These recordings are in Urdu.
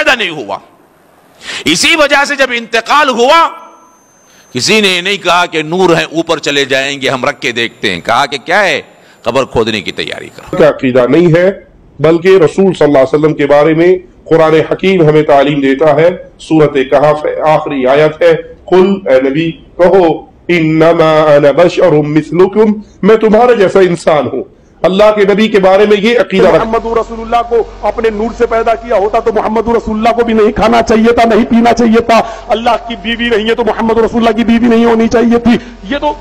پیدا نہیں ہوا. اسی وجہ سے جب انتقال ہوا کسی نے نہیں کہا کہ نور ہیں اوپر چلے جائیں گے ہم رکھ کے دیکھتے ہیں, کہا کہ کیا ہے, قبر کھودنے کی تیاری کرو. کا عقیدہ نہیں ہے بلکہ رسول صلی اللہ علیہ وسلم کے بارے میں قرآن حکیم ہمیں تعلیم دیتا ہے. سورۃ کہف آخری آیت ہے, قل اے نبی کہو انما انا بشر مثلکم, میں تمہارے جیسا انسان ہوں. اللہ کے نبی کے بارے میں یہ عقیدہ محمد رسول اللہ کو اپنے نور سے پیدا کیا ہوتا تو محمد رسول اللہ کو بھی نہیں کھانا چاہیے تھا, نہیں پینا چاہیے تھا. اللہ کی بیوی نہیں ہے تو محمد رسول اللہ کی بیوی نہیں ہونی چاہیے تھی. یہ تو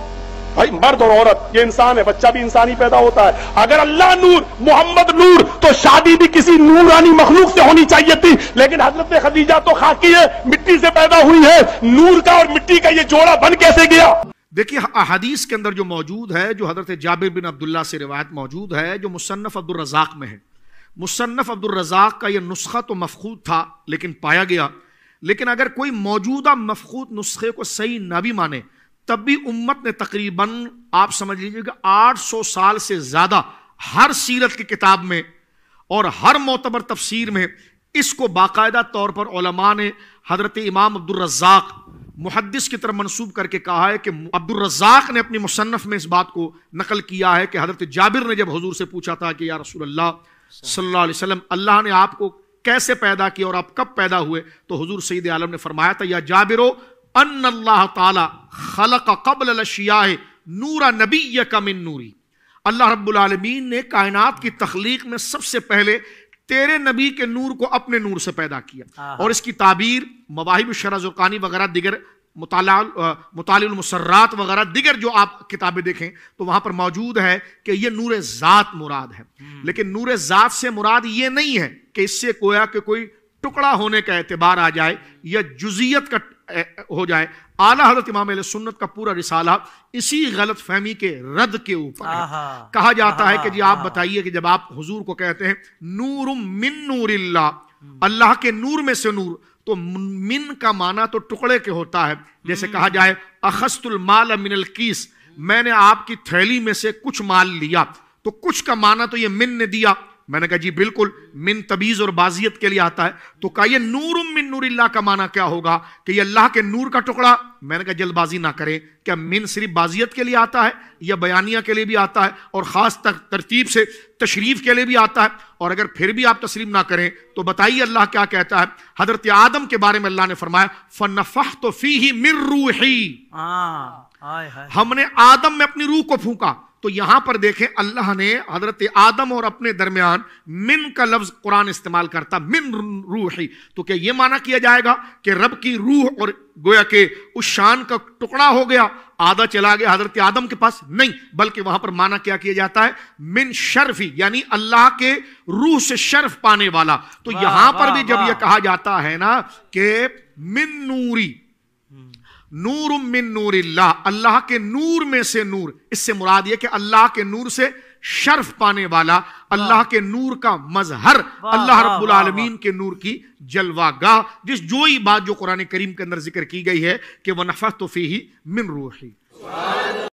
بھائی مرد اور عورت یہ انسان ہے, بچہ بھی انسان ہی پیدا ہوتا ہے. اگر اللہ نور محمد نور تو شادی بھی کسی نورانی مخلوق سے ہونی چاہیے تھی. لیکن حضرت خدیجہ تو خاکی ہے, مٹی سے پیدا ہوئی ہے. نور کا اور مٹی کا یہ جوڑا بن کیسے گیا؟ دیکھیے احادیث کے اندر جو موجود ہے, جو حضرت جابر بن عبداللہ سے روایت موجود ہے, جو مصنف عبد الرزاق میں ہے. مصنف عبد الرزاق کا یہ نسخہ تو مفقود تھا لیکن پایا گیا. لیکن اگر کوئی موجودہ مفقود نسخے کو صحیح نہ بھی مانے تب بھی امت نے تقریباً آپ سمجھ لیجیے کہ 800 سال سے زیادہ ہر سیرت کی کتاب میں اور ہر معتبر تفسیر میں اس کو باقاعدہ طور پر علماء نے حضرت امام عبد الرزاق محدث کی طرف منسوب کر کے کہا ہے کہ عبد الرزاق نے اپنی مصنف میں اس بات کو نقل کیا ہے کہ حضرت جابر نے جب حضور سے پوچھا تھا کہ یا رسول اللہ صلی اللہ علیہ وسلم اللہ نے آپ کو کیسے پیدا کیا اور آپ کب پیدا ہوئے, تو حضور سید عالم نے فرمایا تھا یا جابرو ان اللہ تعالی خلق قبل الاشیاء نور نبیک من نوری. اللہ رب العالمین نے کائنات کی تخلیق میں سب سے پہلے تیرے نبی کے نور کو اپنے نور سے پیدا کیا. اور اس کی تعبیر مواہب الشرح زرقانی وغیرہ دیگر مطالع المسرات وغیرہ دیگر جو آپ کتابیں دیکھیں تو وہاں پر موجود ہے کہ یہ نور ذات مراد ہے. لیکن نور ذات سے مراد یہ نہیں ہے کہ اس سے گویا کہ کوئی ٹکڑا ہونے کا اعتبار آ جائے یا جزئیت کا ہو جائے. اعلیٰ حضرت امام اہل سنت کا پورا رسالہ اسی غلط فہمی کے رد کے اوپر ہے. کہا جاتا ہے کہ جی آپ بتائیے کہ جب آپ حضور کو کہتے ہیں نور من نور اللہ, اللہ کے نور میں سے نور, تو من کا معنی تو ٹکڑے کے ہوتا ہے. جیسے کہا جائے اخذت المال من الکیس, میں نے آپ کی تھیلی میں سے کچھ مال لیا, تو کچھ کا معنی تو یہ من نے دیا. میں نے کہا جی بالکل, من تبیز اور بازیت کے لیے آتا ہے. تو کہا یہ نور من نور اللہ کا معنی کیا ہوگا کہ یہ اللہ کے نور کا ٹکڑا. میں نے کہا جلد بازی نہ کریں, کیا من صرف بازیت کے لیے آتا ہے یا بیانیہ کے لیے بھی آتا ہے اور خاص ترتیب سے تشریف کے لیے بھی آتا ہے؟ اور اگر پھر بھی آپ تسلیم نہ کریں تو بتائیے اللہ کیا کہتا ہے. حضرت آدم کے بارے میں اللہ نے فرمایا فَنَفَخْتُ فِيهِ مِن رُوحِي, ہم نے آدم میں اپنی روح کو پھونکا. تو یہاں پر دیکھیں اللہ نے حضرت آدم اور اپنے درمیان من کا لفظ قرآن استعمال کرتا, من روحی. تو کیا یہ معنی کیا جائے گا کہ رب کی روح اور گویا کہ اس شان کا ٹکڑا ہو گیا, آدھا چلا گیا حضرت آدم کے پاس؟ نہیں, بلکہ وہاں پر معنی کیا جاتا ہے من شرفی, یعنی اللہ کے روح سے شرف پانے والا. تو یہاں پر بھی جب یہ کہا جاتا ہے نا کہ من نوری, نور من نور اللہ, اللہ کے نور میں سے نور, اس سے مراد یہ کہ اللہ کے نور سے شرف پانے والا, اللہ کے نور کا مظہر, اللہ رب العالمین کے نور کی جلوہ گاہ. جس جوئی بات جو قرآن کریم کے اندر ذکر کی گئی ہے کہ وَنَفَخْتُ فِيهِ مِن رُوحِي.